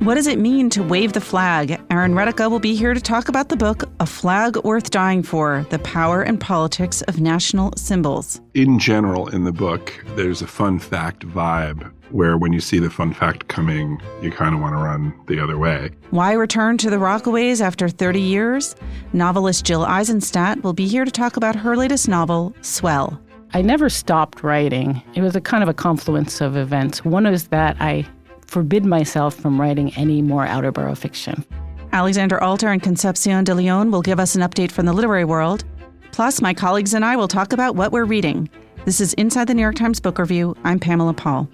What does it mean to wave the flag? Aaron Retica will be here to talk about the book, A Flag Worth Dying For, The Power and Politics of National Symbols. In general, in the book, there's a fun fact vibe where when you see the fun fact coming, you kind of want to run the other way. Why return to the Rockaways after 30 years? Novelist Jill Eisenstadt will be here to talk about her latest novel, Swell. I never stopped writing. It was a kind of a confluence of events. One is that I forbid myself from writing any more outer borough fiction. Alexander Alter and Concepcion de Leon will give us an update from the literary world. Plus, my colleagues and I will talk about what we're reading. This is Inside the New York Times Book Review. I'm Pamela Paul.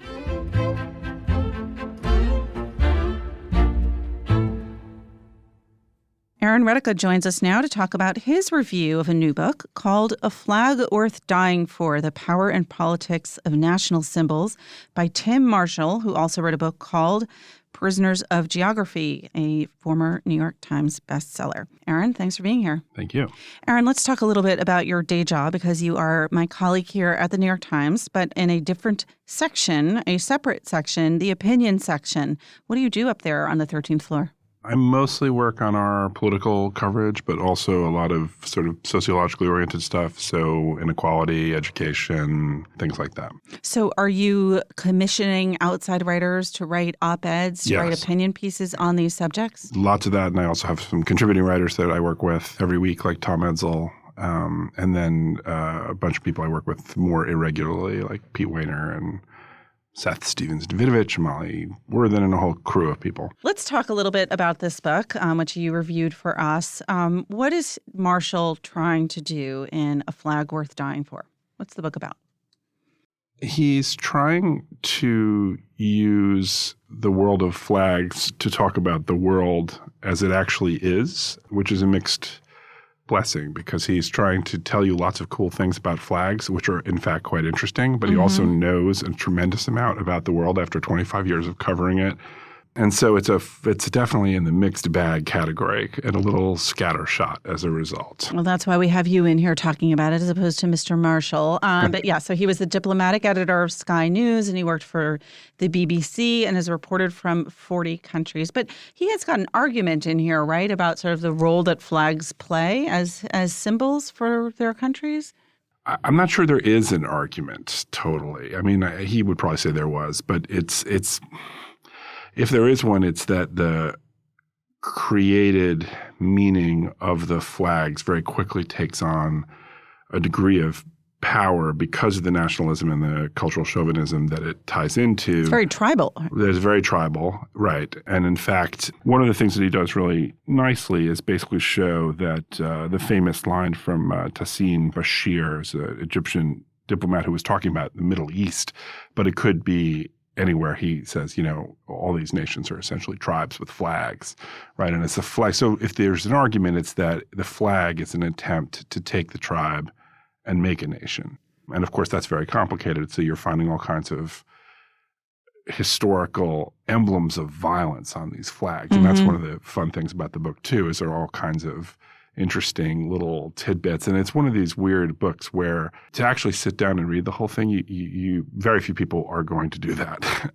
Aaron Retica joins us now to talk about his review of a new book called A Flag Worth Dying For, The Power and Politics of National Symbols by Tim Marshall, who also wrote a book called Prisoners of Geography, a former New York Times bestseller. Aaron, thanks for being here. Thank you. Aaron, let's talk a little bit about your day job because you are my colleague here at the New York Times, but in a different section, a separate section, the opinion section. What do you do up there on the 13th floor? I mostly work on our political coverage, but also a lot of sort of sociologically oriented stuff. So inequality, education, things like that. So are you commissioning outside writers to write op-eds, to write opinion pieces on these subjects? Lots of that. And I also have some contributing writers that I work with every week, like Tom Edsel. And then a bunch of people I work with more irregularly, like Pete Wehner and Seth Stevens-Davidovich, Molly Worthen, and a whole crew of people. Let's talk a little bit about this book, which you reviewed for us. What is Marshall trying to do in A Flag Worth Dying For? What's the book about? He's trying to use the world of flags to talk about the world as it actually is, which is a mixed blessing because he's trying to tell you lots of cool things about flags, which are in fact quite interesting, but he also knows a tremendous amount about the world after 25 years of covering it. And so it's definitely in the mixed bag category and a little scattershot as a result. Well, that's why we have you in here talking about it as opposed to Mr. Marshall. But yeah, so he was the diplomatic editor of Sky News and he worked for the BBC and has reported from 40 countries. But he has got an argument in here, right, about sort of the role that flags play as symbols for their countries? I'm not sure there is an argument totally. I mean, he would probably say there was, but it's if there is one, it's that the created meaning of the flags very quickly takes on a degree of power because of the nationalism and the cultural chauvinism that it ties into. It's very tribal. It's very tribal, right. And in fact, one of the things that he does really nicely is basically show that the famous line from Tassin Bashir, an Egyptian diplomat who was talking about the Middle East, but it could be anywhere. He says, all these nations are essentially tribes with flags, right? And it's a flag. So if there's an argument, it's that the flag is an attempt to take the tribe and make a nation. And of course, that's very complicated. So you're finding all kinds of historical emblems of violence on these flags. And that's one of the fun things about the book, too, is there are all kinds of interesting little tidbits. And it's one of these weird books where to actually sit down and read the whole thing, you very few people are going to do that.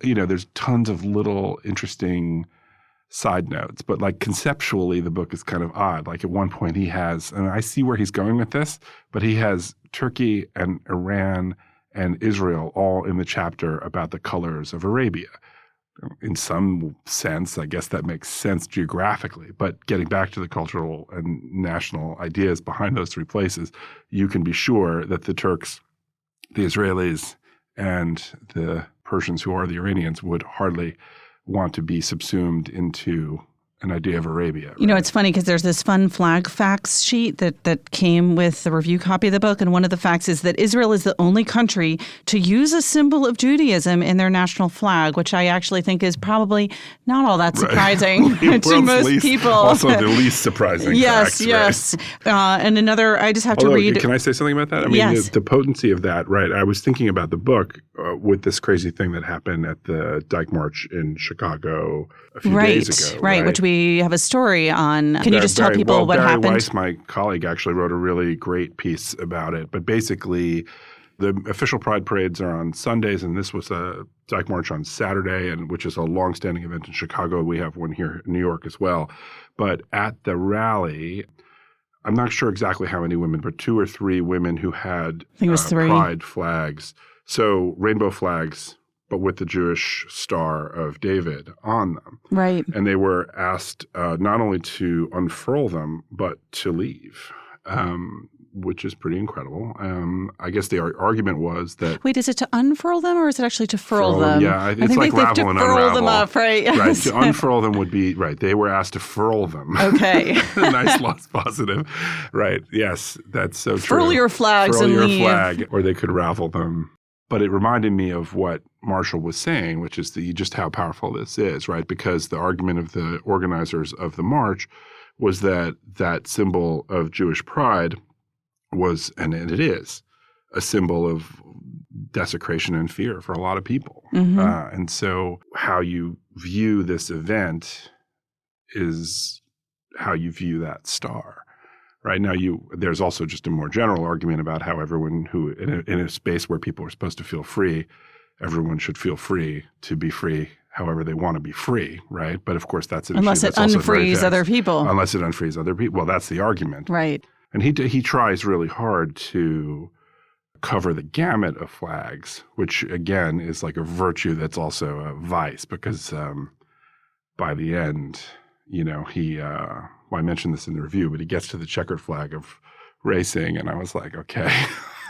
There's tons of little interesting side notes, but like conceptually, the book is kind of odd. Like at one point he has, and I see where he's going with this, but he has Turkey and Iran and Israel all in the chapter about the colors of Arabia. In some sense, I guess that makes sense geographically. But getting back to the cultural and national ideas behind those three places, you can be sure that the Turks, the Israelis, and the Persians, who are the Iranians, would hardly want to be subsumed into an idea of Arabia. Right? It's funny because there's this fun flag facts sheet that came with the review copy of the book. And one of the facts is that Israel is the only country to use a symbol of Judaism in their national flag, which I actually think is probably not all that surprising to most people. Also the least surprising yes, facts. Yes. Right? And another, I just have to read. Can I say something about that? I mean, yes. The potency of that, right? I was thinking about the book with this crazy thing that happened at the Dyke March in Chicago a few days ago. Right, which we have a story on. Can you just tell people what Barry happened? Weiss, my colleague, actually wrote a really great piece about it. But basically, The official Pride parades are on Sundays, and this was a Dyke March on Saturday, and which is a longstanding event in Chicago. We have one here in New York as well. But at the rally, I'm not sure exactly how many women, but 2 or 3 women who had I think it was 3. Pride flags. So rainbow flags, but with the Jewish Star of David on them. Right. And they were asked not only to unfurl them, but to leave, which is pretty incredible. I guess the argument was that— Wait, is it to unfurl them or is it actually to furl them? Yeah, it's I think like they have to ravel and furl unravel. them up, right? Right, Yes. to unfurl them would be— right, they were asked to furl them. Okay. Nice lost positive. Right, yes, that's so true. Furl your flags Furl and your leave. flag, or they could ravel them. But it reminded me of what Marshall was saying, which is just how powerful this is, right? Because the argument of the organizers of the march was that that symbol of Jewish pride was, and it is, a symbol of desecration and fear for a lot of people. Mm-hmm. And so how you view this event is how you view that star. Right now, there's also just a more general argument about how everyone who, in a space where people are supposed to feel free, everyone should feel free to be free however they want to be free, right? But of course, that's an Unless issue it that's also very unfrees vexed. other people. Unless it unfrees other people. Well, that's the argument. Right. And he tries really hard to cover the gamut of flags, which again is like a virtue that's also a vice, because by the end, I mentioned this in the review, but he gets to the checkered flag of racing, and I was like, okay,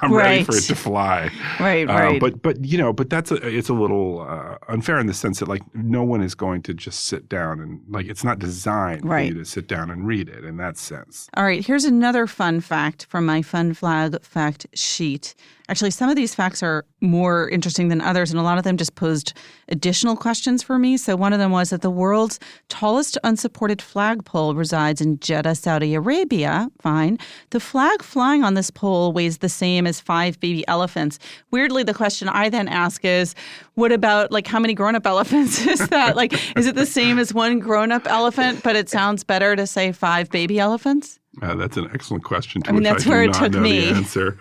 I'm ready for it to fly. Right. But it's a little unfair in the sense that like no one is going to just sit down and like it's not designed for you to sit down and read it in that sense. All right, here's another fun fact from my fun flag fact sheet. Actually, some of these facts are more interesting than others, and a lot of them just posed additional questions for me. So one of them was that the world's tallest unsupported flagpole resides in Jeddah, Saudi Arabia. Fine. The flag flying on this pole weighs the same as 5 baby elephants. Weirdly, the question I then ask is, what about, like, how many grown-up elephants is that? Like, is it the same as 1 grown-up elephant, but it sounds better to say 5 baby elephants? That's an excellent question to which that's I where do it not took know me. the Answer.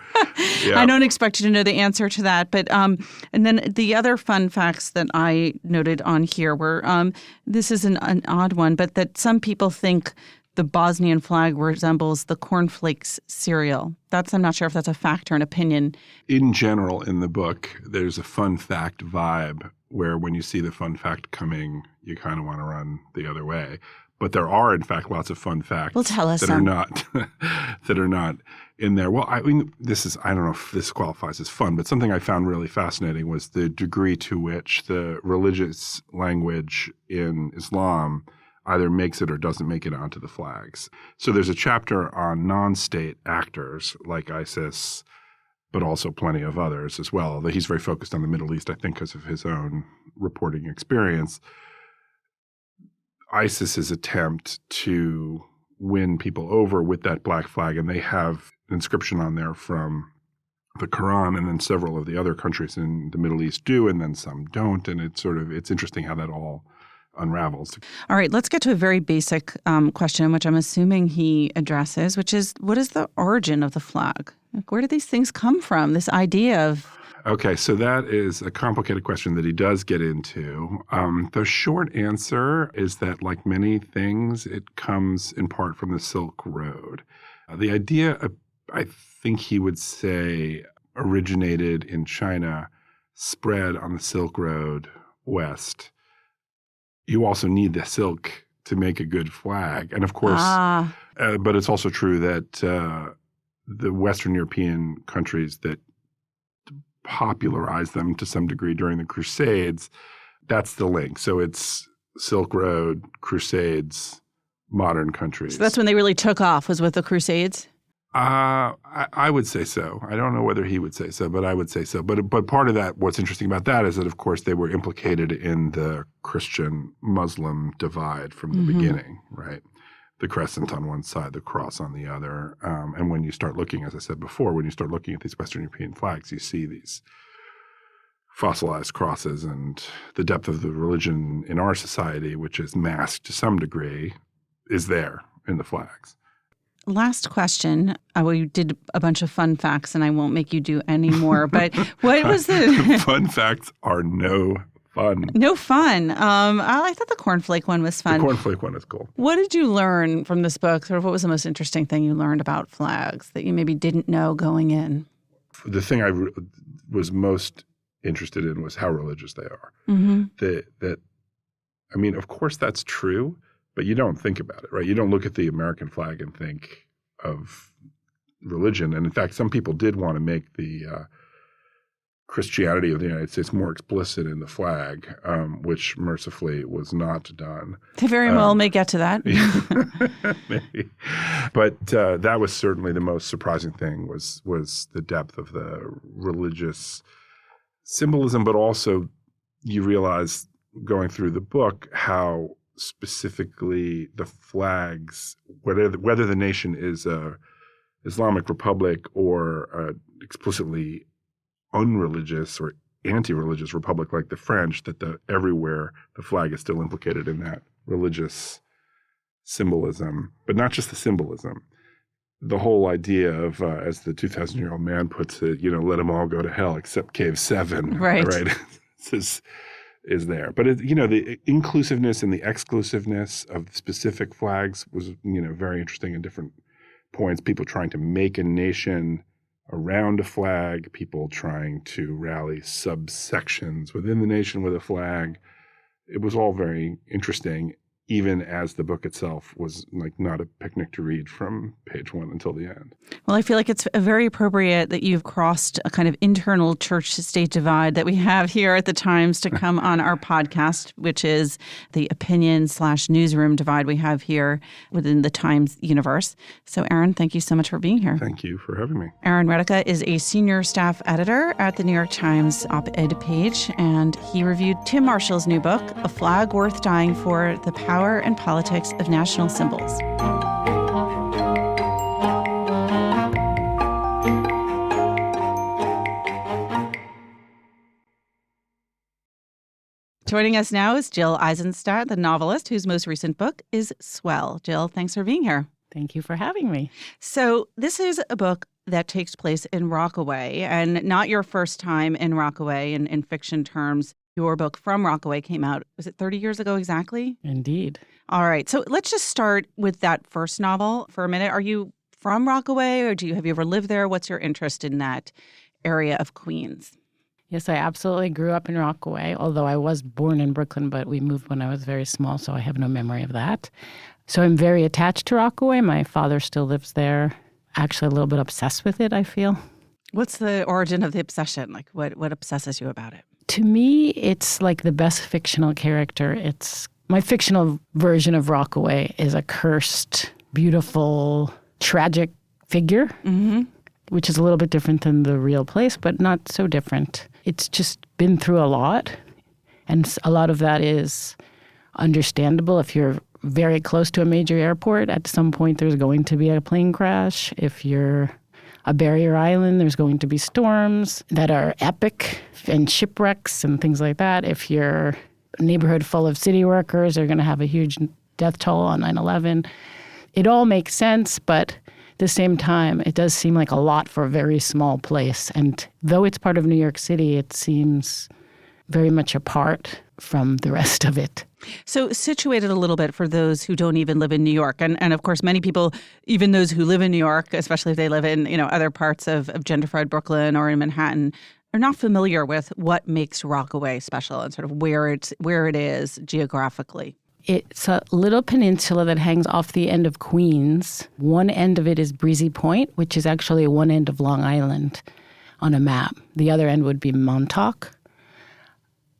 Yeah. I don't expect you to know the answer to that. But and then the other fun facts that I noted on here were, this is an odd one, but that some people think the Bosnian flag resembles the cornflakes cereal. I'm not sure if that's a fact or an opinion. In general, in the book, there's a fun fact vibe where when you see the fun fact coming, you kind of want to run the other way. But there are, in fact, lots of fun facts tell us that are not in there. Well, I mean, I don't know if this qualifies as fun, but something I found really fascinating was the degree to which the religious language in Islam either makes it or doesn't make it onto the flags. So there's a chapter on non-state actors like ISIS, but also plenty of others as well, although he's very focused on the Middle East, I think, because of his own reporting experience. ISIS's attempt to win people over with that black flag, and they have an inscription on there from the Quran, and then several of the other countries in the Middle East do, and then some don't, and it's interesting how that all unravels. All right, let's get to a very basic question, which I'm assuming he addresses, which is, what is the origin of the flag? Like, where do these things come from, this idea of— Okay, so that is a complicated question that he does get into. The short answer is that, like many things, it comes in part from the Silk Road. The idea, I think he would say, originated in China, spread on the Silk Road west. You also need the silk to make a good flag. And of course, but it's also true that the Western European countries that popularized them to some degree during the Crusades, that's the link. So it's Silk Road, Crusades, modern countries. So that's when they really took off, was with the Crusades? I would say so. I don't know whether he would say so, but I would say so. But part of that, what's interesting about that is that, of course, they were implicated in the Christian-Muslim divide from the beginning, right? The crescent on one side, the cross on the other. And when you start looking, as I said before, when you start looking at these Western European flags, you see these fossilized crosses, and the depth of the religion in our society, which is masked to some degree, is there in the flags. Last question. We did a bunch of fun facts, and I won't make you do any more. But what was the fun facts are no fun? No fun. I thought the cornflake one was fun. The cornflake one is cool. What did you learn from this book? Sort of, what was the most interesting thing you learned about flags that you maybe didn't know going in? The thing I was most interested in was how religious they are. I mean, of course that's true, but you don't think about it, right? You don't look at the American flag and think of religion. And in fact, some people did want to make the Christianity of the United States more explicit in the flag, which mercifully was not done. They very well may get to that. Maybe. But that was certainly the most surprising thing was the depth of the religious symbolism, but also you realize going through the book how specifically the flags, whether the nation is a Islamic republic or a explicitly unreligious or anti-religious republic like the French, that everywhere the flag is still implicated in that religious symbolism, but not just the symbolism. The whole idea of, as the 2,000-year-old man puts it, let them all go to hell except Cave 7. Right. is there. But, the inclusiveness and the exclusiveness of specific flags was, very interesting in different points. People trying to make a nation around a flag, people trying to rally subsections within the nation with a flag. It was all very interesting, even as the book itself was not a picnic to read from page 1 until the end. Well, I feel like it's very appropriate that you've crossed a kind of internal church-state divide that we have here at the Times to come on our podcast, which is the opinion/newsroom divide we have here within the Times universe. So, Aaron, thank you so much for being here. Thank you for having me. Aaron Retica is a senior staff editor at the New York Times op-ed page, and he reviewed Tim Marshall's new book, A Flag Worth Dying For, The Power and Politics of National Symbols. Joining us now is Jill Eisenstadt, the novelist whose most recent book is Swell. Jill, thanks for being here. Thank you for having me. So this is a book that takes place in Rockaway, and not your first time in Rockaway in fiction terms. Your book From Rockaway came out, was it 30 years ago exactly? Indeed. All right. So let's just start with that first novel for a minute. Are you from Rockaway, or have you ever lived there? What's your interest in that area of Queens? Yes, I absolutely grew up in Rockaway, although I was born in Brooklyn, but we moved when I was very small, so I have no memory of that. So I'm very attached to Rockaway. My father still lives there. Actually, a little bit obsessed with it, I feel. What's the origin of the obsession? What obsesses you about it? To me, it's like the best fictional character. My fictional version of Rockaway is a cursed, beautiful, tragic figure, which is a little bit different than the real place, but not so different. It's just been through a lot, and a lot of that is understandable. If you're very close to a major airport, at some point there's going to be a plane crash. If you're a barrier island, there's going to be storms that are epic and shipwrecks and things like that. If you're a neighborhood full of city workers, they're going to have a huge death toll on 9/11. It all makes sense, but at the same time, it does seem like a lot for a very small place. And though it's part of New York City, it seems very much apart from the rest of it. So situated a little bit for those who don't even live in New York. And of course, many people, even those who live in New York, especially if they live in other parts of gentrified Brooklyn or in Manhattan, are not familiar with what makes Rockaway special and sort of where it is geographically. It's a little peninsula that hangs off the end of Queens. One end of it is Breezy Point, which is actually one end of Long Island on a map. The other end would be Montauk.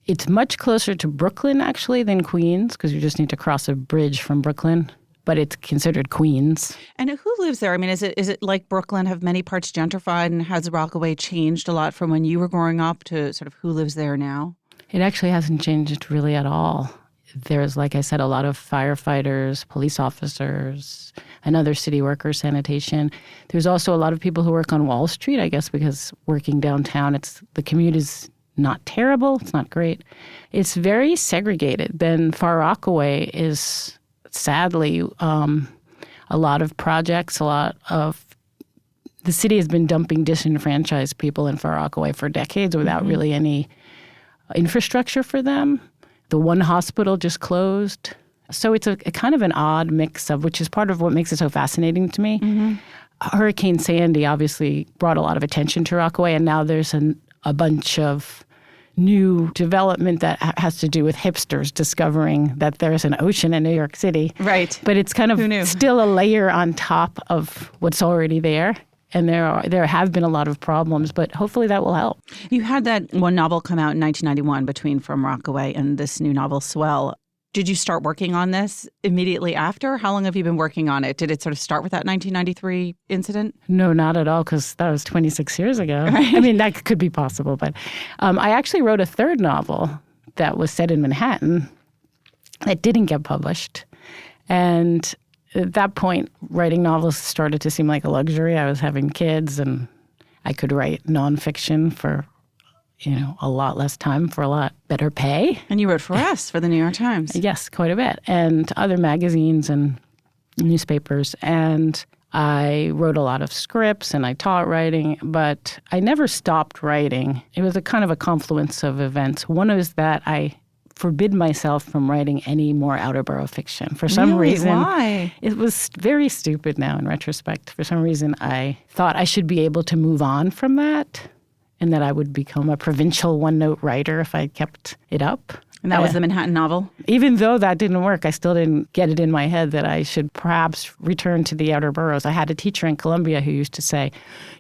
It's much closer to Brooklyn, actually, than Queens, because you just need to cross a bridge from Brooklyn, but it's considered Queens. And who lives there? I mean, is it like Brooklyn, have many parts gentrified, and has Rockaway changed a lot from when you were growing up to sort of who lives there now? It actually hasn't changed really at all. There's, like I said, a lot of firefighters, police officers, and other city workers, sanitation. There's also a lot of people who work on Wall Street, I guess, because working downtown, the commute is not terrible. It's not great. It's very segregated. Then Far Rockaway is, sadly, a a lot of projects, the city has been dumping disenfranchised people in Far Rockaway for decades without really any infrastructure for them. The one hospital just closed. So it's a kind of an odd mix of, which is part of what makes it so fascinating to me. Hurricane Sandy obviously brought a lot of attention to Rockaway, and now there's a bunch of new development that has to do with hipsters discovering that there's an ocean in New York City. Right. But it's kind of still a layer on top of what's already there. And there have been a lot of problems, but hopefully that will help. You had that one novel come out in 1991 between From Rockaway and this new novel, Swell. Did you start working on this immediately after? How long have you been working on it? Did it sort of start with that 1993 incident? No, not at all, because that was 26 years ago. Right. I mean, that could be possible. But I actually wrote a third novel that was set in Manhattan that didn't get published. And at that point, writing novels started to seem like a luxury. I was having kids, and I could write nonfiction for, a lot less time for a lot better pay. And you wrote for us, for the New York Times. Yes, quite a bit. And other magazines and newspapers. And I wrote a lot of scripts and I taught writing, but I never stopped writing. It was a kind of a confluence of events. One is that I forbid myself from writing any more outer borough fiction. For some reason. Why? It was very stupid now in retrospect. For some reason, I thought I should be able to move on from that and that I would become a provincial one-note writer if I kept it up. And that was the Manhattan novel? Even though that didn't work, I still didn't get it in my head that I should perhaps return to the outer boroughs. I had a teacher in Columbia who used to say,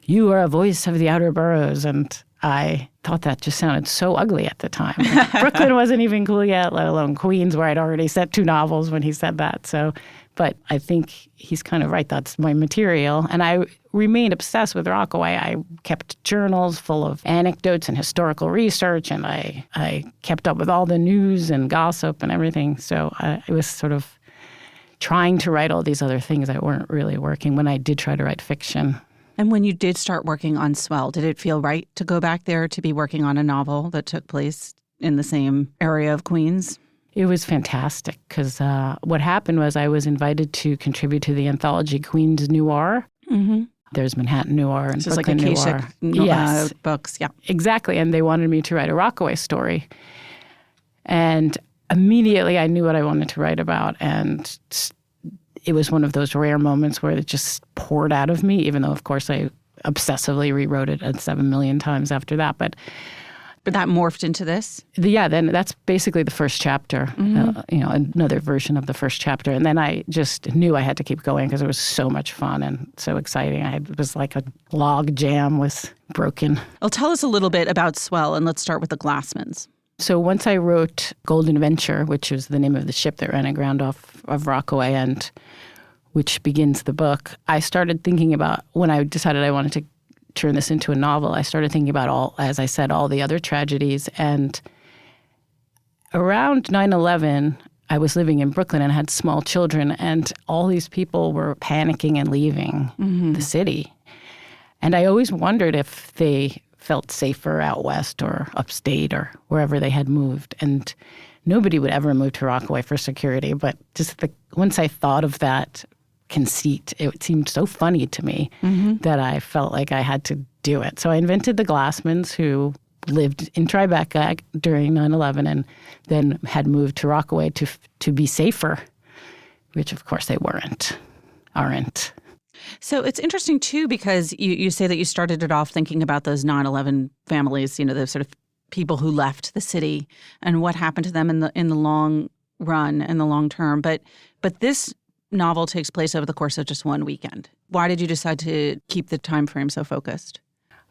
"You are a voice of the outer boroughs," and I thought that just sounded so ugly at the time. Brooklyn wasn't even cool yet, let alone Queens, where I'd already set 2 novels when he said that. But I think he's kind of right. That's my material. And I remained obsessed with Rockaway. I kept journals full of anecdotes and historical research, and I kept up with all the news and gossip and everything. So I was sort of trying to write all these other things that weren't really working when I did try to write fiction. And when you did start working on Swell, did it feel right to go back there to be working on a novel that took place in the same area of Queens? It was fantastic because what happened was I was invited to contribute to the anthology Queens Noir. Mm-hmm. There's Manhattan Noir and Brooklyn Noir. Yes. Books, yeah. Exactly, and they wanted me to write a Rockaway story. And immediately I knew what I wanted to write about, and it was one of those rare moments where it just poured out of me, even though, of course, I obsessively rewrote it 7 million times after that. But that morphed into this? Then that's basically the first chapter, another version of the first chapter. And then I just knew I had to keep going because it was so much fun and so exciting. It was like a log jam was broken. Well, tell us a little bit about Swell, and let's start with the Glassmans. So once I wrote Golden Venture, which was the name of the ship that ran aground off of Rockaway and which begins the book, I started thinking about, when I decided I wanted to turn this into a novel, I started thinking about all the other tragedies. And around 9/11, I was living in Brooklyn and had small children, and all these people were panicking and leaving the city. And I always wondered if they felt safer out west or upstate or wherever they had moved. And nobody would ever move to Rockaway for security. But just once I thought of that conceit, it seemed so funny to me that I felt like I had to do it. So I invented the Glassmans, who lived in Tribeca during 9/11 and then had moved to Rockaway to be safer, which of course they aren't. So it's interesting, too, because you say that you started it off thinking about those 9/11 families, the sort of people who left the city and what happened to them in the long run and the long term. But this novel takes place over the course of just one weekend. Why did you decide to keep the time frame so focused?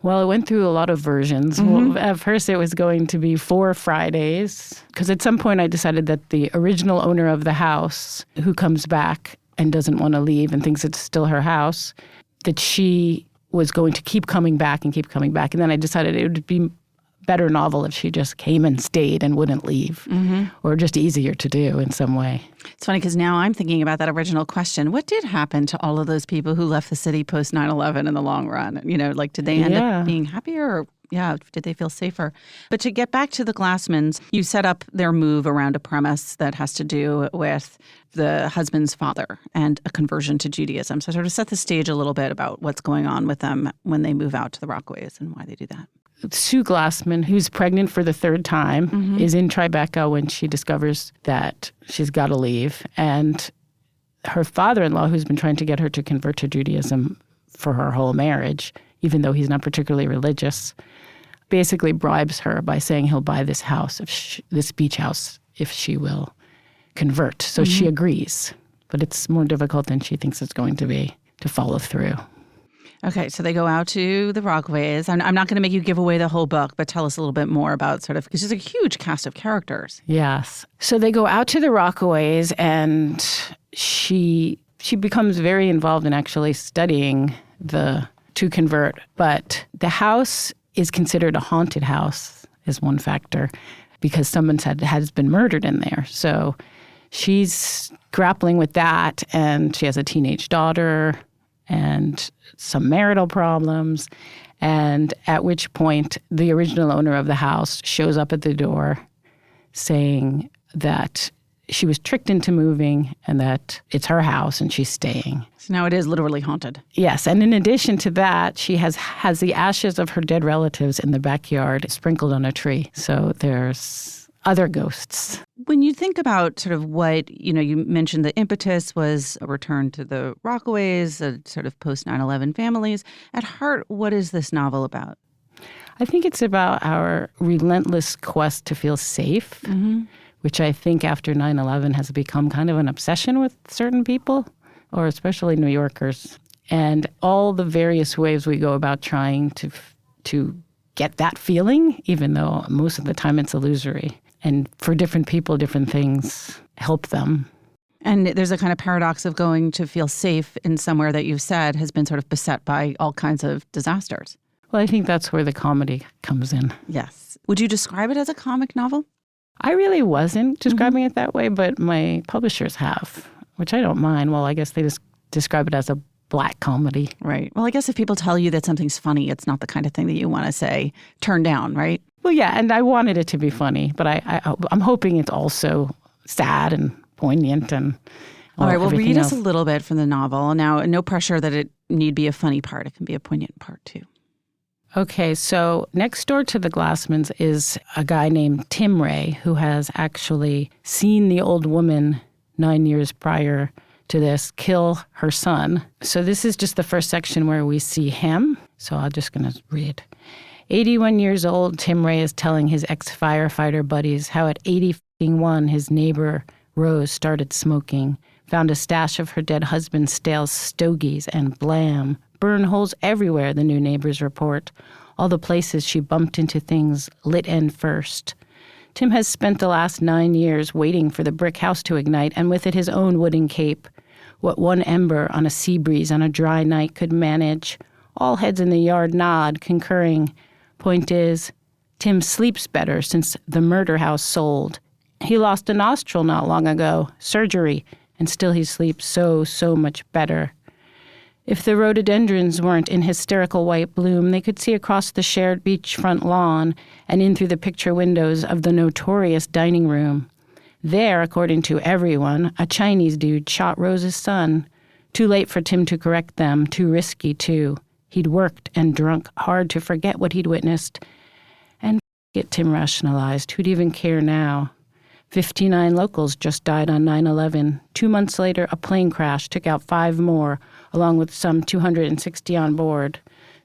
Well, it went through a lot of versions. Well, at first, it was going to be 4 Fridays, because at some point I decided that the original owner of the house, who comes back and doesn't want to leave and thinks it's still her house, that she was going to keep coming back. And then I decided it would be better novel if she just came and stayed and wouldn't leave, or just easier to do in some way. It's funny because now I'm thinking about that original question. What did happen to all of those people who left the city post 9/11 in the long run? Did they end up being happier, or did they feel safer? But to get back to the Glassmans, you set up their move around a premise that has to do with the husband's father and a conversion to Judaism. So sort of set the stage a little bit about what's going on with them when they move out to the Rockaways and why they do that. Sue Glassman, who's pregnant for the third time, is in Tribeca when she discovers that she's got to leave. And her father-in-law, who's been trying to get her to convert to Judaism for her whole marriage, even though he's not particularly religious, basically bribes her by saying he'll buy this house, this beach house, if she will convert. So she agrees. But it's more difficult than she thinks it's going to be to follow through. Okay, so they go out to the Rockaways. I'm not going to make you give away the whole book, but tell us a little bit more about because there's a huge cast of characters. Yes. So they go out to the Rockaways, and she becomes very involved in actually studying to convert. But the house is considered a haunted house, is one factor, because someone has been murdered in there. So she's grappling with that, and she has a teenage daughter and some marital problems, and at which point the original owner of the house shows up at the door saying that she was tricked into moving and that it's her house and she's staying. So now it is literally haunted. Yes, and in addition to that, she has the ashes of her dead relatives in the backyard sprinkled on a tree. So there's other ghosts. When you think about sort of what, you mentioned the impetus was a return to the Rockaways, a sort of post 9/11 families. At heart, what is this novel about? I think it's about our relentless quest to feel safe, which I think after 9/11 has become kind of an obsession with certain people, or especially New Yorkers. And all the various ways we go about trying to get that feeling, even though most of the time it's illusory. And for different people, different things help them. And there's a kind of paradox of going to feel safe in somewhere that you've said has been sort of beset by all kinds of disasters. Well, I think that's where the comedy comes in. Yes. Would you describe it as a comic novel? I really wasn't describing it that way, but my publishers have, which I don't mind. Well, I guess they just describe it as a black comedy. Right. Well, I guess if people tell you that something's funny, it's not the kind of thing that you want to say, turn down, right? Well, yeah, and I wanted it to be funny, but I'm hoping it's also sad and poignant and all right, well, read else. us a little bit from the novel. Now, no pressure that it need be a funny part. It can be a poignant part, too. Okay, so next door to the Glassmans is a guy named Tim Ray, who has actually seen the old woman 9 years prior to this kill her son. So this is just the first section where we see him. So I'm just going to read. 81 years old, Tim Ray is telling his ex-firefighter buddies how at 81 his neighbor Rose started smoking, found a stash of her dead husband's stale stogies, and blam, burn holes everywhere, the new neighbors report. All the places she bumped into things lit end first. Tim has spent the last 9 years waiting for the brick house to ignite, and with it his own wooden cape. What one ember on a sea breeze on a dry night could manage. All heads in the yard nod, concurring. Point is, Tim sleeps better since the murder house sold. He lost a nostril not long ago, surgery, and still he sleeps so much better. If the rhododendrons weren't in hysterical white bloom, they could see across the shared beachfront lawn and in through the picture windows of the notorious dining room. There, according to everyone, a Chinese dude shot Rose's son. Too late for Tim to correct them, too risky, too. He'd worked and drunk hard to forget what he'd witnessed. And it, Tim rationalized. Who'd even care now? 59 locals just died on 9/11. 2 months later, a plane crash took out 5 more, along with some 260 on board.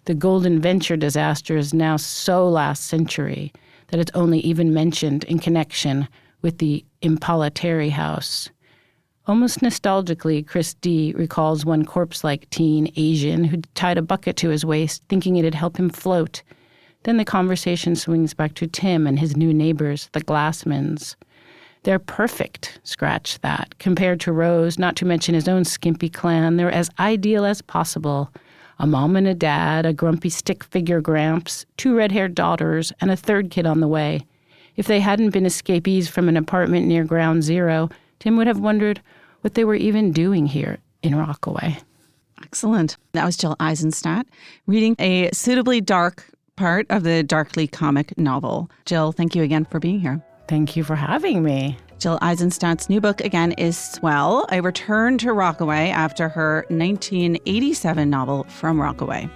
The Golden Venture disaster is now so last century that it's only even mentioned in connection with the Impala Terry house. Almost nostalgically, Chris D. recalls one corpse-like teen Asian who tied a bucket to his waist, thinking it'd help him float. Then the conversation swings back to Tim and his new neighbors, the Glassmans. They're perfect, scratch that, compared to Rose, not to mention his own skimpy clan. They're as ideal as possible. a mom and a dad, a grumpy stick figure Gramps, 2 red-haired daughters, and a third kid on the way. If they hadn't been escapees from an apartment near Ground Zero, Tim would have wondered what they were even doing here in Rockaway. Excellent. That was Jill Eisenstadt reading a suitably dark part of the darkly comic novel. Jill, thank you again for being here. Thank you for having me. Jill Eisenstadt's new book, again, is Swell, a return to Rockaway after her 1987 novel From Rockaway.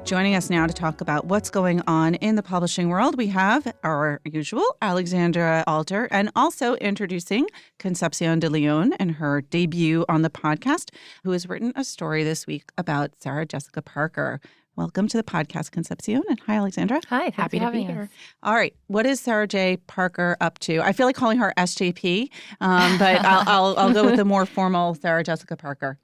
Joining us now to talk about what's going on in the publishing world, we have our usual Alexandra Alter, and also introducing Concepcion de Leon in her debut on the podcast, who has written a story this week about Sarah Jessica Parker. Welcome to the podcast, Concepcion, and hi, Alexandra. Hi, Happy to be here. All right, what is Sarah J. Parker up to? I feel like calling her SJP, but I'll go with the more formal Sarah Jessica Parker.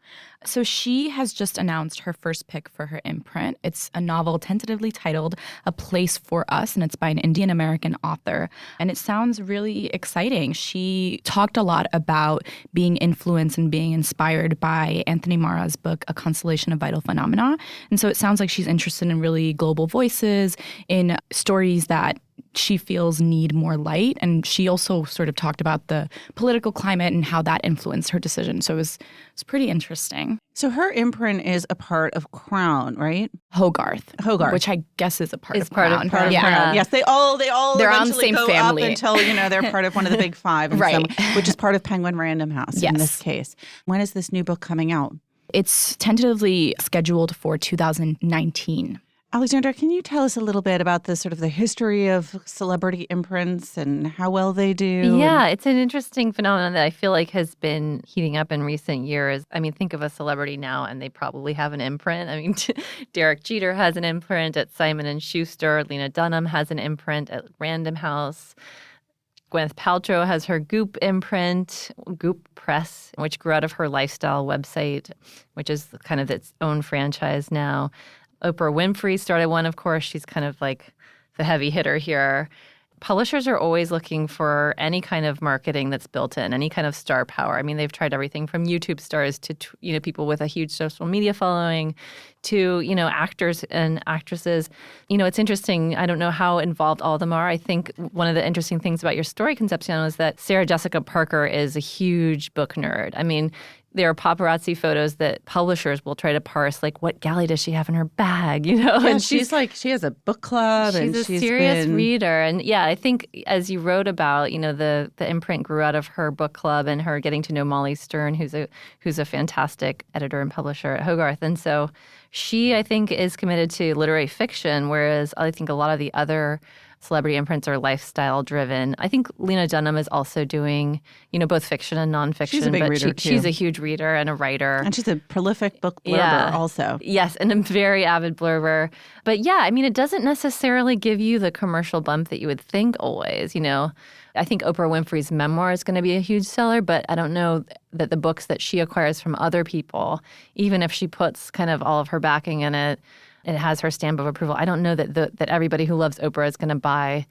So she has just announced her first pick for her imprint. It's a novel tentatively titled A Place for Us, and it's by an Indian-American author. And it sounds really exciting. She talked a lot about being influenced and being inspired by Anthony Marra's book, A Constellation of Vital Phenomena. And so it sounds like she's interested in really global voices, in stories that she feels need more light. And she also sort of talked about the political climate and how that influenced her decision. So it was pretty interesting. So her imprint is a part of Crown, right? Hogarth, which I guess is a part of part Crown. of Crown. Crown. Yes, they all They're on the eventually same go family. up until they're part of one of the big five, in Right. which is part of Penguin Random House in Yes. this case. When is this new book coming out? It's tentatively scheduled for 2019. Alexandra, can you tell us a little bit about the sort of the history of celebrity imprints and how well they do? Yeah, it's an interesting phenomenon that I feel like has been heating up in recent years. I mean, think of a celebrity now and they probably have an imprint. I mean, Derek Jeter has an imprint at Simon & Schuster. Lena Dunham has an imprint at Random House. Gwyneth Paltrow has her Goop imprint, Goop Press, which grew out of her lifestyle website, which is kind of its own franchise now. Oprah Winfrey started one, of course. She's kind of like the heavy hitter here. Publishers are always looking for any kind of marketing that's built in, any kind of star power. I mean, they've tried everything from YouTube stars to people with a huge social media following to, actors and actresses. It's interesting. I don't know how involved all of them are. I think one of the interesting things about your story, Concepcion, was that Sarah Jessica Parker is a huge book nerd. I mean, there are paparazzi photos that publishers will try to parse, like, what galley does she have in her bag, Yeah, And she's like, she has a book club. she's and a she's serious been... reader. And yeah, I think as you wrote about, the imprint grew out of her book club and her getting to know Molly Stern, who's a fantastic editor and publisher at Hogarth. And so she, I think, is committed to literary fiction, whereas I think a lot of the other celebrity imprints are lifestyle driven. I think Lena Dunham is also doing, both fiction and nonfiction. She's a big reader, too. She's a huge reader and a writer. And she's a prolific book blurber also. Yes, and a very avid blurber. But yeah, I mean, it doesn't necessarily give you the commercial bump that you would think always, I think Oprah Winfrey's memoir is going to be a huge seller, but I don't know that the books that she acquires from other people, even if she puts kind of all of her backing in it, it has her stamp of approval. I don't know that everybody who loves Oprah is going to buy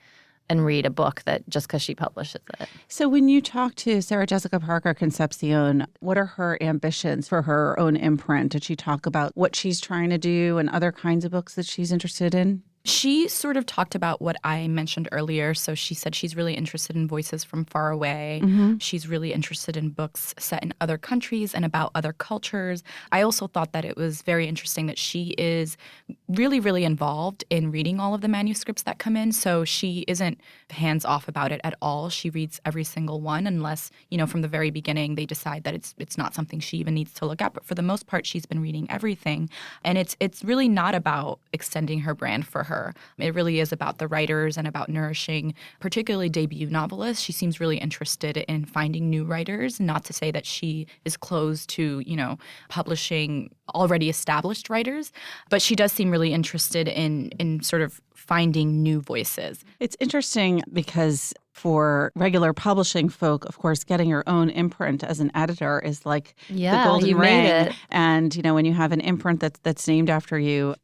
and read a book that just because she publishes it. So when you talk to Sarah Jessica Parker Concepcion, what are her ambitions for her own imprint? Did she talk about what she's trying to do and other kinds of books that she's interested in? She sort of talked about what I mentioned earlier. So she said she's really interested in voices from far away. Mm-hmm. She's really interested in books set in other countries and about other cultures. I also thought that it was very interesting that she is really, really involved in reading all of the manuscripts that come in. So she isn't hands off about it at all. She reads every single one unless, from the very beginning they decide that it's not something she even needs to look at. But for the most part, she's been reading everything. And it's really not about extending her brand for her. It really is about the writers and about nourishing, particularly debut novelists. She seems really interested in finding new writers, not to say that she is closed to, publishing already established writers, but she does seem really interested in sort of finding new voices. It's interesting because for regular publishing folk, of course, getting your own imprint as an editor is like the golden you ring. made it. And, when you have an imprint that's named after you,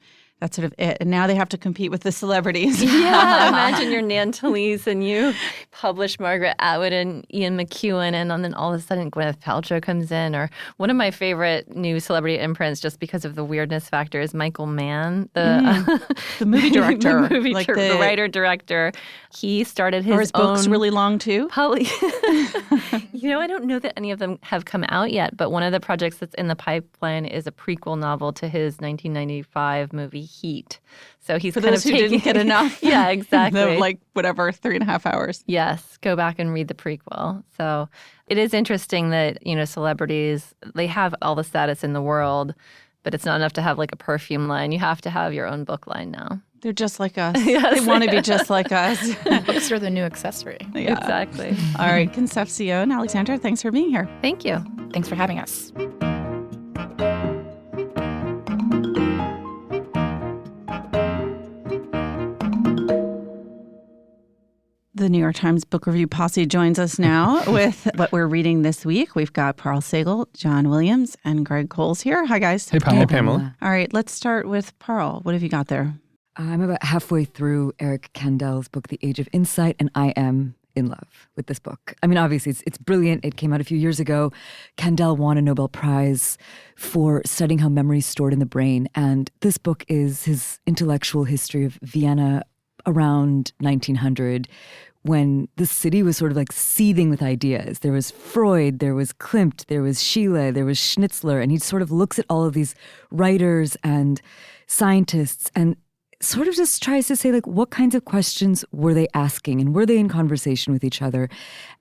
That's sort of it. And now they have to compete with the celebrities. Yeah, imagine you're Nan Talese and you publish Margaret Atwood and Ian McEwan, and then all of a sudden Gwyneth Paltrow comes in. Or one of my favorite new celebrity imprints, just because of the weirdness factor, is Michael Mann, the movie director, the writer-director. He started his Are his books own really long too? I don't know that any of them have come out yet, but one of the projects that's in the pipeline is a prequel novel to his 1995 movie Heat. So he's For kind those of who didn't get enough. Yeah, exactly. The, 3.5 hours. Yes, go back and read the prequel. So it is interesting that, celebrities, they have all the status in the world, but it's not enough to have a perfume line. You have to have your own book line now. They're just like us. Yes, they want to be just like us. Books are the new accessory. Yeah. Exactly. All right, Concepcion, Alexandra, thanks for being here. Thank you. Thanks for having us. The New York Times Book Review posse joins us now with what we're reading this week. We've got Parl Sagal, John Williams, and Greg Coles here. Hi, guys. Hey, Pamela. All right, let's start with Parl. What have you got there? I'm about halfway through Eric Kandel's book, The Age of Insight, and I am in love with this book. I mean, obviously, it's brilliant. It came out a few years ago. Kandel won a Nobel Prize for studying how memory is stored in the brain. And this book is his intellectual history of Vienna around 1900, when the city was sort of seething with ideas. There was Freud, there was Klimt, there was Schiele, there was Schnitzler, and he sort of looks at all of these writers and scientists and sort of just tries to say, what kinds of questions were they asking, and were they in conversation with each other?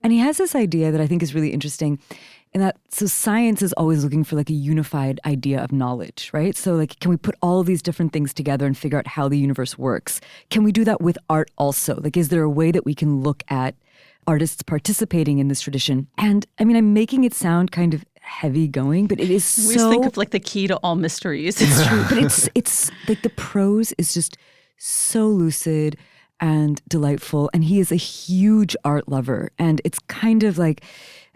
And he has this idea that I think is really interesting, in that, so science is always looking for a unified idea of knowledge, right? So can we put all these different things together and figure out how the universe works? Can we do that with art also? Is there a way that we can look at artists participating in this tradition? And I mean, I'm making it sound kind of heavy going, but it is so... We just think of the key to all mysteries. It's true, but it's the prose is just so lucid and delightful, and he is a huge art lover, and it's kind of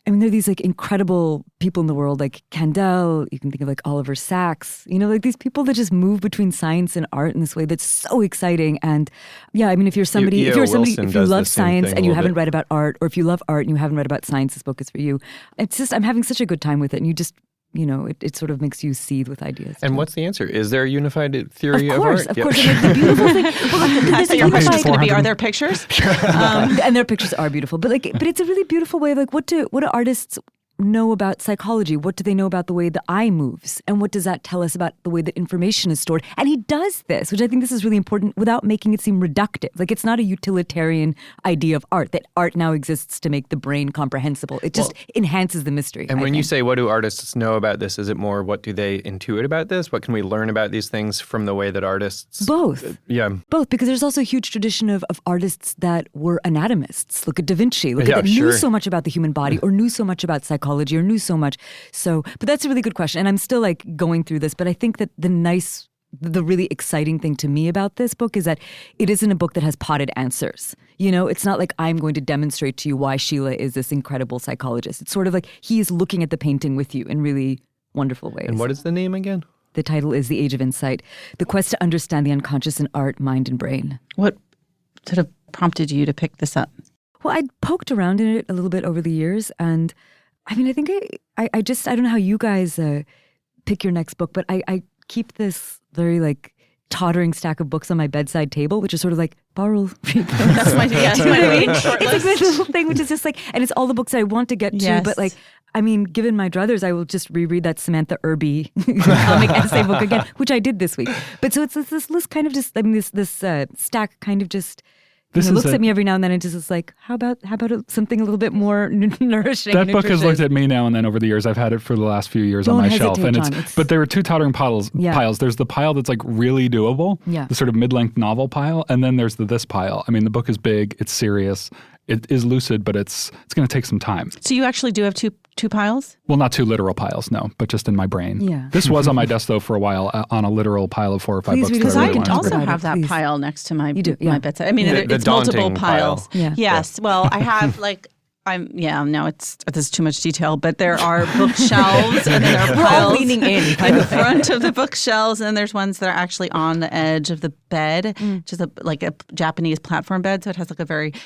there are these incredible people in the world, like Kandel. You can think of Oliver Sacks, these people that just move between science and art in this way that's so exciting. And yeah, I mean, if you love science and you haven't read about art, or if you love art and you haven't read about science, this book is for you. It's just, I'm having such a good time with it, and you just, it sort of makes you seethe with ideas. And what's the answer? Is there a unified theory of art? Of course. The beautiful thing. So your question is going to be, are there pictures? And their pictures are beautiful, but it's a really beautiful way of what do artists know about psychology? What do they know about the way the eye moves? And what does that tell us about the way that information is stored? And he does this, which I think this is really important, without making it seem reductive. It's not a utilitarian idea of art, that art now exists to make the brain comprehensible. It just enhances the mystery. And when you say, what do artists know about this? Is it more, what do they intuit about this? What can we learn about these things from the way that artists... Both. Yeah. Both, because there's also a huge tradition of artists that were anatomists. Look at Da Vinci. Knew so much about the human body, or knew so much about psychology, or knew so much. So, but that's a really good question. And I'm still going through this, but I think that the really exciting thing to me about this book is that it isn't a book that has potted answers. It's not I'm going to demonstrate to you why Schiele is this incredible psychologist. It's sort of he is looking at the painting with you in really wonderful ways. And what is the name again? The title is The Age of Insight, the quest to understand the unconscious in art, mind, and brain. What sort of prompted you to pick this up? Well, I'd poked around in it a little bit over the years, and I mean, I think I don't know how you guys pick your next book, but I keep this very tottering stack of books on my bedside table, which is sort of borrow, read those. That's my main short It's list. this little thing, which is just and it's all the books I want to get to, but I mean, given my druthers, I will just reread that Samantha Irby comic essay book again, which I did this week. But so it's this list kind of just, this stack kind of just... looks at me every now and then and just is how about something a little bit more nourishing? That book has looked at me now and then over the years. I've had it for the last few years on my shelf, and but there are two tottering piles. There's the pile that's really doable, the sort of mid-length novel pile, and then there's this pile. I mean, the book is big, it's serious, it is lucid, but it's going to take some time. So you actually do have two piles? Well, not two literal piles, no, but just in my brain. Yeah. This was on my desk though for a while on a literal pile of 4 or 5 books. Because I can also wanted. have that Please. pile next to my You do, my bedside. I mean, The it's multiple daunting piles. pile. Yeah. Yes. Well, I have There's too much detail, but there are bookshelves and then there are piles leaning in front of the bookshelves, and there's ones that are actually on the edge of the bed, which is like a Japanese platform bed. So it has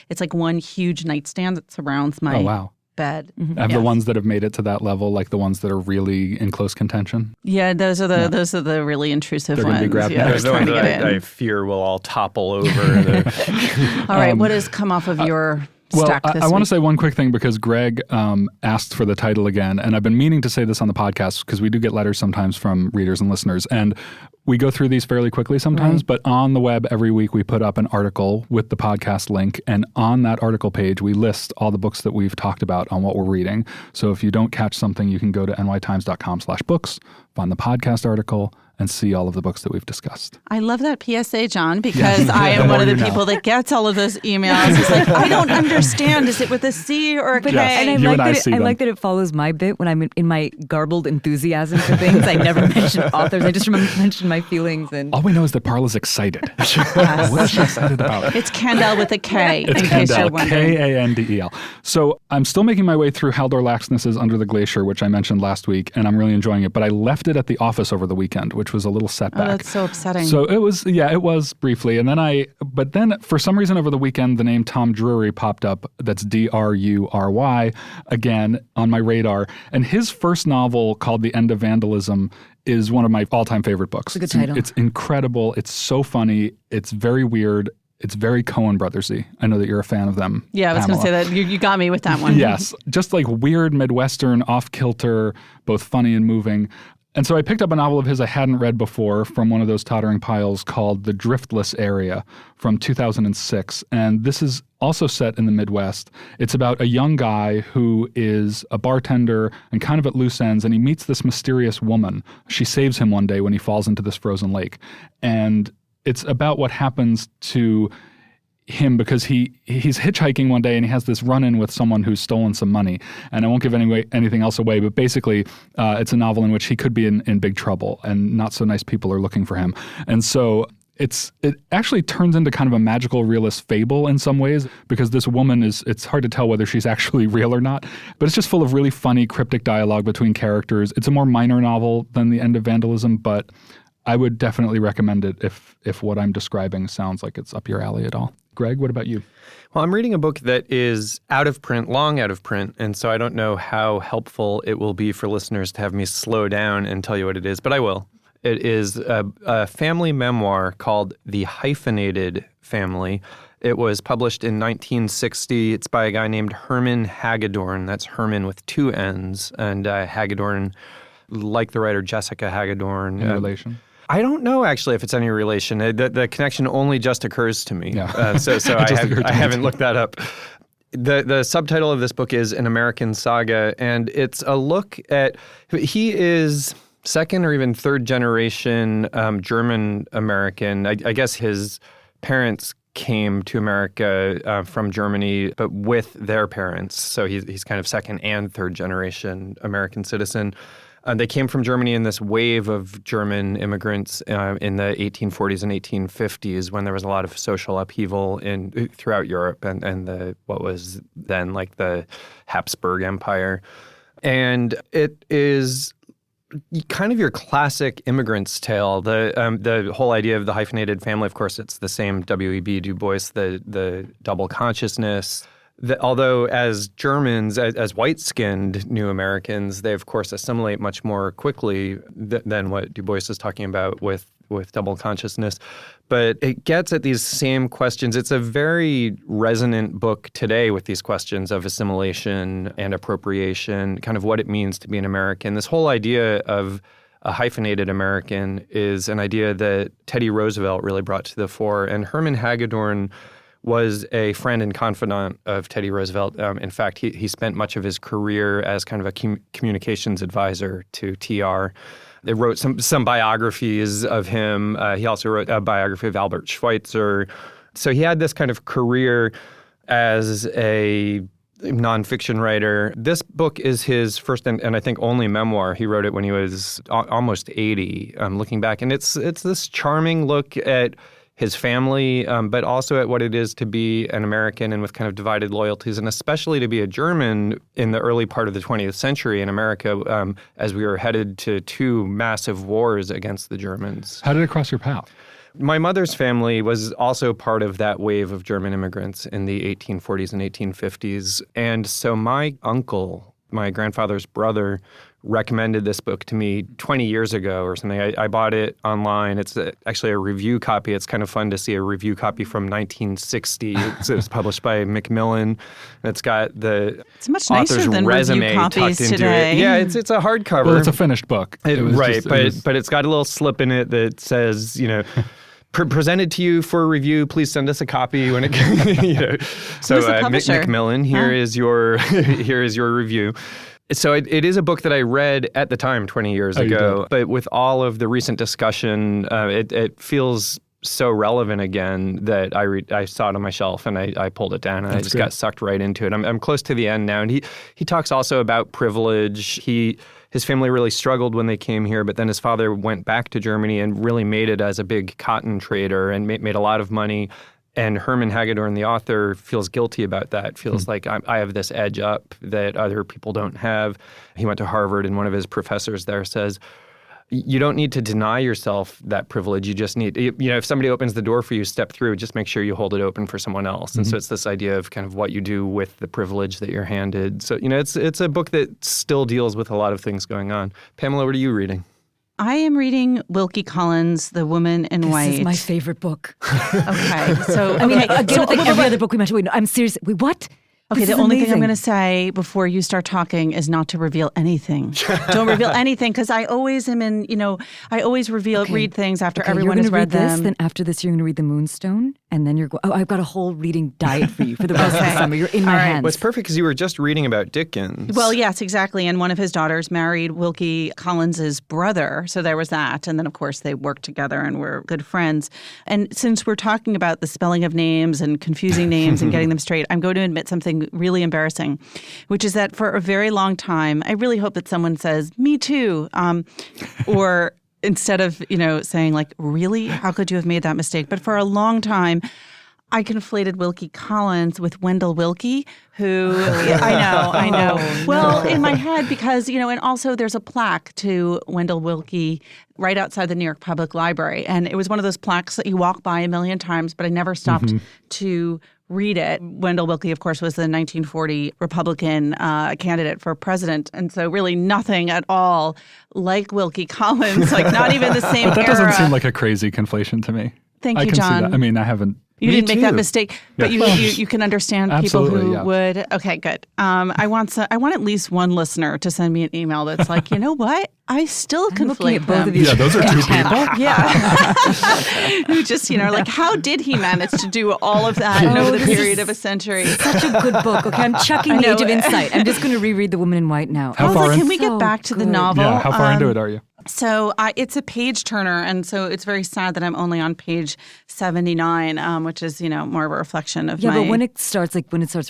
it's like one huge nightstand that surrounds my bed. Have the ones that have made it to that level, like the ones that are really in close contention? Yeah, those are the really intrusive They're ones. They're going to be Yeah, Those are the ones that I fear will all topple over. All right, what has come off of your stack this week? I want to say one quick thing because Greg asked for the title again, and I've been meaning to say this on the podcast because we do get letters sometimes from readers and listeners, and we go through these fairly quickly sometimes, but on the web every week we put up an article with the podcast link, and on that article page we list all the books that we've talked about on what we're reading. So if you don't catch something, you can go to nytimes.com/books, find the podcast article, and see all of the books that we've discussed. I love that PSA, John, because I am one of the people that gets all of those emails. It's like, I don't understand. Is it with a C or a K? And I like that it follows my bit when I'm in my garbled enthusiasm for things. I never mention authors. I just mention my feelings. And all we know is that Parla's excited. What is she excited about? It's Kandel with a K, it's in case you're wondering. Kandel. So I'm still making my way through Haldor Laxness's Under the Glacier, which I mentioned last week, and I'm really enjoying it. But I left it at the office over the weekend, which was a little setback. Oh, that's so upsetting. So it was briefly. And then for some reason over the weekend, the name Tom Drury popped up. That's Drury, again, on my radar. And his first novel, called The End of Vandalism, is one of my all-time favorite books. It's a good title. It's incredible. It's so funny. It's very weird. It's very Coen Brothers-y. I know that you're a fan of them. Yeah, I was going to say that. You got me with that one. Yes. Just like weird Midwestern, off-kilter, both funny and moving. And so I picked up a novel of his I hadn't read before from one of those tottering piles called The Driftless Area from 2006. And this is also set in the Midwest. It's about a young guy who is a bartender and kind of at loose ends, and he meets this mysterious woman. She saves him one day when he falls into this frozen lake. And it's about what happens to him because he's hitchhiking one day and he has this run-in with someone who's stolen some money. And I won't give anything else away, but basically it's a novel in which he could be in big trouble and not so nice people are looking for him. And so it actually turns into kind of a magical realist fable in some ways because this woman it's hard to tell whether she's actually real or not, but it's just full of really funny cryptic dialogue between characters. It's a more minor novel than The End of Vandalism, but I would definitely recommend it if what I'm describing sounds like it's up your alley at all. Greg, what about you? Well, I'm reading a book that is out of print, long out of print, and so I don't know how helpful it will be for listeners to have me slow down and tell you what it is, but I will. It is a family memoir called The Hyphenated Family. It was published in 1960. It's by a guy named Herman Hagedorn. That's Herman with two N's, and Hagedorn, like the writer Jessica Hagedorn. Any relation? I don't know, actually, if it's any relation. The connection only just occurs to me. Yeah. So I haven't looked that up. The subtitle of this book is An American Saga, and it's a look at – he is second or even third generation German-American. I guess his parents came to America from Germany, but with their parents. So he's kind of second and third generation American citizen. They came from Germany in this wave of German immigrants in the 1840s and 1850s when there was a lot of social upheaval throughout Europe and what was then like the Habsburg Empire. And it is kind of your classic immigrant's tale. The whole idea of the hyphenated family, of course, it's the same W.E.B. Du Bois, the double consciousness. Although as Germans, as white-skinned new Americans, they, of course, assimilate much more quickly than what Du Bois is talking about with double consciousness. But it gets at these same questions. It's a very resonant book today with these questions of assimilation and appropriation, kind of what it means to be an American. This whole idea of a hyphenated American is an idea that Teddy Roosevelt really brought to the fore. And Herman Hagedorn was a friend and confidant of Teddy Roosevelt. In fact, he spent much of his career as kind of a communications advisor to TR. They wrote some biographies of him. He also wrote a biography of Albert Schweitzer. So he had this kind of career as a nonfiction writer. This book is his first and I think only memoir. He wrote it when he was almost 80, looking back. And it's this charming look at his family, but also at what it is to be an American and with kind of divided loyalties, and especially to be a German in the early part of the 20th century in America, as we were headed to two massive wars against the Germans. How did it cross your path? My mother's family was also part of that wave of German immigrants in the 1840s and 1850s. And so my uncle, my grandfather's brother, recommended this book to me 20 years ago or something. I bought it online. It's actually a review copy. It's kind of fun to see a review copy from 1960. It's published by Macmillan. It's got the author's resume tucked into it. Yeah, it's a hardcover. Well, it's a finished book. But it's got a little slip in it that says, presented to you for review. Please send us a copy when it. So Macmillan, here is your review. So it is a book that I read at the time 20 years ago, but with all of the recent discussion, it feels so relevant again that I saw it on my shelf and I pulled it down and I just got sucked right into it. I'm close to the end now, and he talks also about privilege. His family really struggled when they came here, but then his father went back to Germany and really made it as a big cotton trader and made a lot of money. And Herman Hagedorn, the author, feels guilty about that, feels like I have this edge up that other people don't have. He went to Harvard, and one of his professors there says, you don't need to deny yourself that privilege. You just need, if somebody opens the door for you, step through, just make sure you hold it open for someone else. And so it's this idea of kind of what you do with the privilege that you're handed. So, it's a book that still deals with a lot of things going on. Pamela, what are you reading? I am reading Wilkie Collins' The Woman in White. This is my favorite book. Okay. So, again, with every other book we mentioned. Wait, no, I'm serious. Wait, what? Okay, the only thing I'm going to say before you start talking is not to reveal anything. Don't reveal anything, because I always am in, I always read things after everyone has read them. This, then after this, you're going to read The Moonstone, and then you're going, I've got a whole reading diet for you for the rest of the summer. You're in my hands. Well, it's perfect because you were just reading about Dickens. Well, yes, exactly. And one of his daughters married Wilkie Collins' brother. So there was that. And then, of course, they worked together and were good friends. And since we're talking about the spelling of names and confusing names and getting them straight, I'm going to admit something really embarrassing, which is that for a very long time, I really hope that someone says, me too, or instead of, saying like, really, how could you have made that mistake? But for a long time, I conflated Wilkie Collins with Wendell Willkie, who I know. Well, in my head, because, and also there's a plaque to Wendell Willkie right outside the New York Public Library. And it was one of those plaques that you walk by a million times, but I never stopped to read it. Wendell Willkie, of course, was the 1940 Republican candidate for president. And so really nothing at all like Wilkie Collins, like not even the same But that era. doesn't seem like a crazy conflation to me. Thank you, I can John. see that. I mean, I haven't. You didn't make that mistake, but you can understand people who yeah. would. Okay, good. I want at least one listener to send me an email that's like, you know what? I still conflate both of these. Yeah, those are two people. Yeah. Who just, like, how did he manage to do all of that over the period of a century? Such a good book. Okay, I'm chucking The Age of Insight. I'm just going to reread The Woman in White now. Can we get back to the novel? Yeah, how far into it are you? So it's a page turner, and so it's very sad that I'm only on page 79, which is, more of a reflection of my... Yeah, but when it starts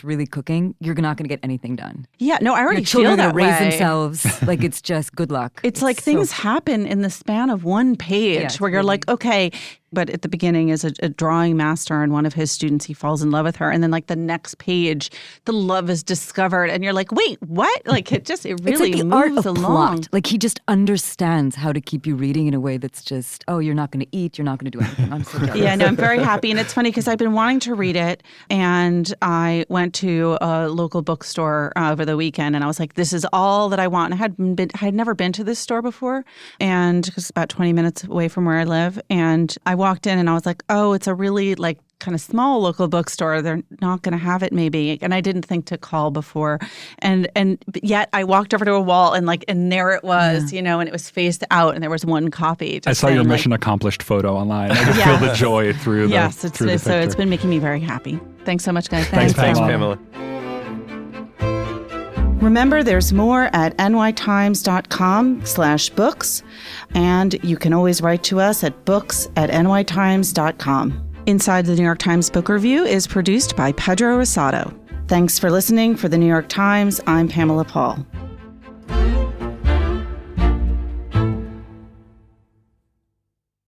really cooking, you're not going to get anything done. Yeah, no, I already feel that way. Your children are going to raise themselves like it's just good luck. It's like things happen in the span of one page where you're like, okay... But at the beginning is a drawing master, and one of his students, he falls in love with her. And then like the next page, the love is discovered. And you're like, wait, what? Like it really it's like the moves art of along. Plot. Like he just understands how to keep you reading in a way that's just, you're not going to eat, you're not going to do anything. I'm so jealous. Yeah, no, I'm very happy. And it's funny because I've been wanting to read it. And I went to a local bookstore over the weekend, and I was like, this is all that I want. And I had never been to this store before, and it's about 20 minutes away from where I live. And I walked in and I was like, oh, it's a really like kind of small local bookstore. They're not going to have it maybe. And I didn't think to call before. And yet I walked over to a wall and there it was, and it was faced out and there was one copy. I saw your mission accomplished photo online. I could feel the joy through the picture. So it's been making me very happy. Thanks so much, guys. Thanks Pamela. Remember, there's more at nytimes.com/books, and you can always write to us at books@nytimes.com. Inside the New York Times Book Review is produced by Pedro Rosado. Thanks for listening. For the New York Times, I'm Pamela Paul.